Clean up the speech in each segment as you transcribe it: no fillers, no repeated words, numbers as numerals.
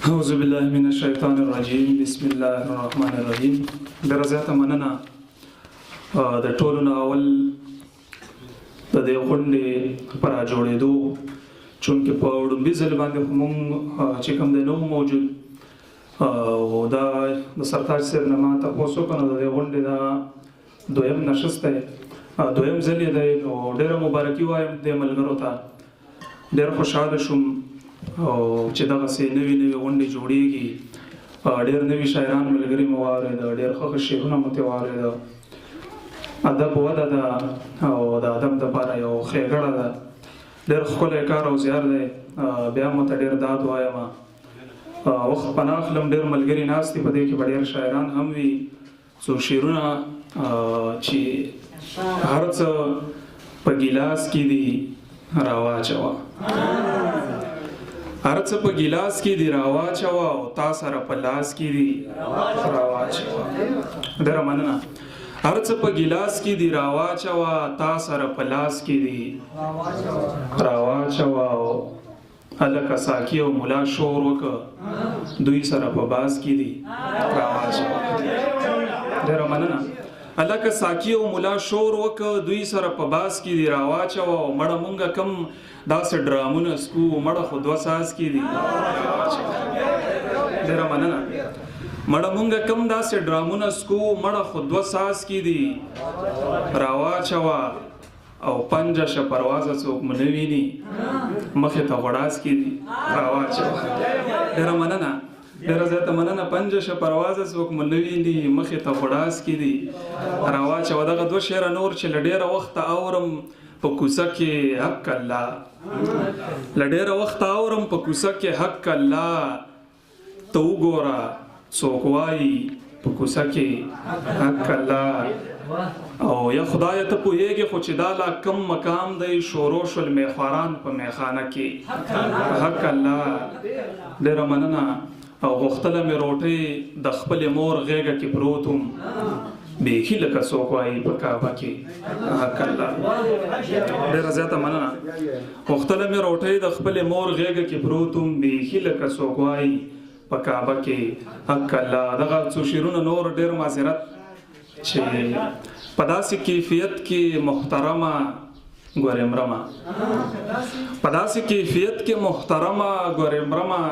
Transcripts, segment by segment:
اعوذ بالله من الشیطان الرجیم بسم الله الرحمن الرحیم. ډېره زیاته مننه د ټولو نه اول د دې غونډې په راجوړېدو، چونکې په وړومبي ځل باندې خو موږ چې کوم دی نه وو موجود، او دا د سرتاج صاحب نه ما تپوس وکړه. د دې غونډې دا دویم نشست دی، دویم ځل یې دی، نو ډېره مبارکي وایم دې ملګرو ته. ډېر خوشحاله شوم او چې دغسې نوي نوي غونډې جوړېږي، ډېر نوي شاعران ملګري مو واورېده، ډېر ښه شعرونه مو ترې واورېده. ادب وده ده او د ادب دپاره یو ښېګړه ده. ډېر ښکلی کار او زیار دی. بیا مو ته ډېر داد وایم، وخت پناه اخلم. ډېر ملګري ناست دي، په دې کې به ډېر شاعران هم وي. څو شعرونه چې هر څه په ګیلاس کې دي راواچوه، هر څه په ګیلاس کې دی راواچوه، او تا سره په لاس کې دی راواچوه. ډېره مننه. هر څه په ګیلاس کې دی راواچوه، تا سره په لاس کې دی راواچوه. او هلکه ساقي او ملا شور وکړه، دوی سره په باز کې دی راواچوه. ډېره مننه. هلکه ساقي او ملا شور وکړه، دوی سره په باز کې دی راواچوه. او مړه مونږه کم داسې ډرامونه سکو، مړه خو 2 ساز کې دي. ډېره مننه. مړه مونږه کم داسې ډرامونه سکو، مړه خو 2 ساز کې دي راواچوه. او پنجه شه پروازه څوک مو نه ویني، مخې ته غوړاس کې دي راواچوه. ډېره مننه. ډېره زیاته مننه. پنجه شه پروازه څوک مو نه ویني، مخې ته غوړاس کې دي راواچوه. دغه 2 شعره نور چې له ډېره وخته اورم په کوڅه کې حق الله، له ډېره وخته اورم په کوڅه کې حق الله. ته وګوره څوک وایي په کوڅه کې حق الله. او یا خدای ته پوهېږې خو چې دا لا کم مقام دی، شورو شول میخواران په میخانه کې حق الله. ډېره مننه. او غوښتله مې روټۍ د خپلې مور غېږه کې پروت وم، بیخي لکه څوک وایي په کعبه کې حق الله. ډېره زیاته مننه. غوښتله مې روټۍ د خپلې مور غېږه کې پروت وم، بیخي لکه څوک وایي په کعبه کې حق الله. دغه څو شعرونه نور ډېر معذرت چې په داسې کیفیت کې محترمه ګورې مرمه، په داسې کیفیت کې محترمه ګورې مرمه،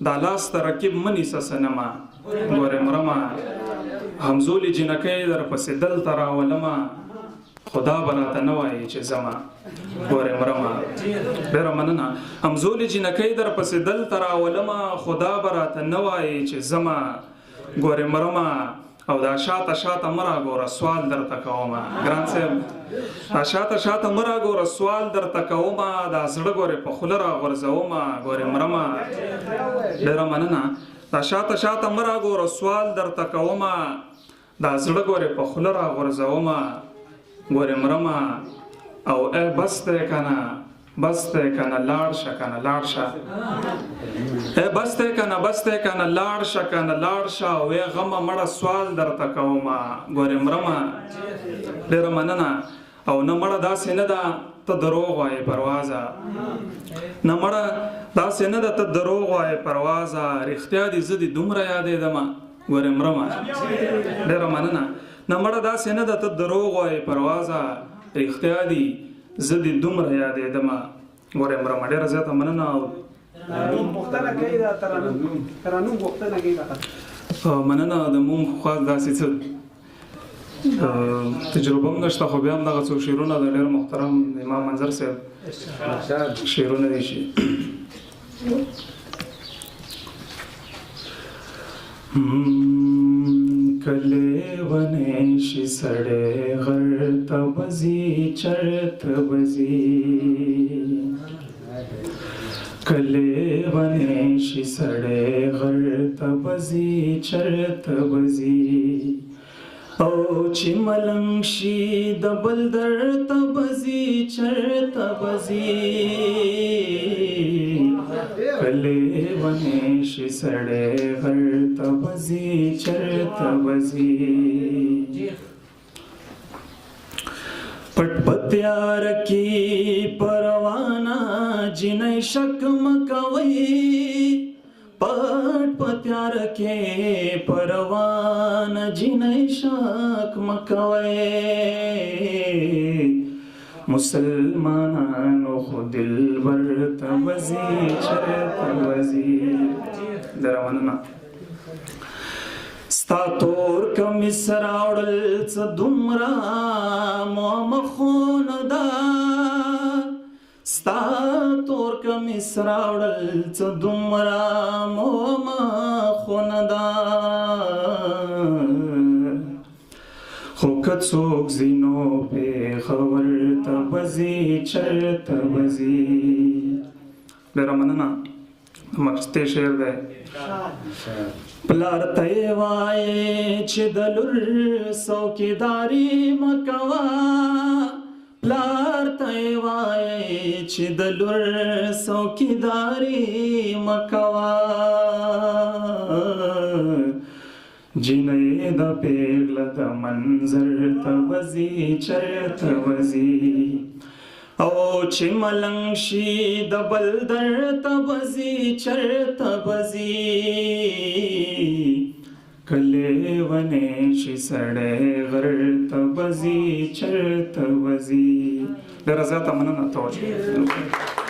دا لاس ته رقیب منی سسنمه ګورې مرمه. همزولي جنکۍ در پسې دلته راولمه، خدا به راته نه وایي چې ځمه ګورې مرمه. ډېره مننه. همزولي جنکۍ در پسې دلته راولمه، خدا به راته نه وایي چې ځمه ګورې مرمه. او دا شاته شاته مه راګوره سوال درته کومه ګران صاحب، دا شاته شاته مه راګوره سوال درته کومه، دا زړه ګورې په خوله راغورځومه ګورې مرمه. ډېره مننه. دا شاته شاته مه راګوره سوال درته کومه، دا زړه ګورې په خوله راغورځومه ګورې مرمه. او ای بس دی که نه، بس دی که نه، لاړ شه که نه لاړ شه. ای بس دی که نه، بس دی که نه، لاړ شه که نه لاړ شه. او ای غمه مړه سوال درته کومه ګورې مرمه. ډېره مننه. او نه مړه داسې نه ده ته دروغ وایې پروازه، نه مړه داسې نه ده ته دروغ وایې پروازه، رښتیا دي زه دې دومره یادېدمه ګورې مرمه. ډېره مننه. نه مړه داسې نه ده ته دروغ وایې پروازه، رښتیا دي زه دې دومره یادېدمه ګورې مرمه. ډېره زیاته مننه. مننه. د مونږ خاص داسې څه تجربه هم نشته، خو بیا هم دغه څو شعرونه د ډېر محترم امام منظر صاحب شعرونه دي چې کلی ونې شي سړی غر ته بځي چرته بځي، کلی ونې شي سړی غر ته بځي چرته بځي. او چې ملنګ شي د بل در ته بځي چرته بځي، کلی ونې شي سړی غر ته بځي چرته بځي. پټ پتیار کی پروانه جنې شک مکوي، په پیار کې پروان جنۍ شک مکوي مسلمانانو خو دلبر ته وزي چرته وزي درمنه ستا تور کمیس راوړل څه دومره مخونه ده ستا تور کمیس راوړل څه دومره مخونه ده خو که څوک ځي نو پېښور ته وځي چېرته وځي ډېره مننه مستې شعر دی پلار ته یې وایې چې د لور څوکیداري مه کوه پلار ته یې وایې چې د لور څوکیداري مه کوه جنۍ د پیغله د منظر ته وځي چېرته وځي او چې ملنګ شي د بل در ته وځي چېرته وځي کلی ونې شي سړی غر ته وځي چېرته وځي ډېره زیاته مننه توجه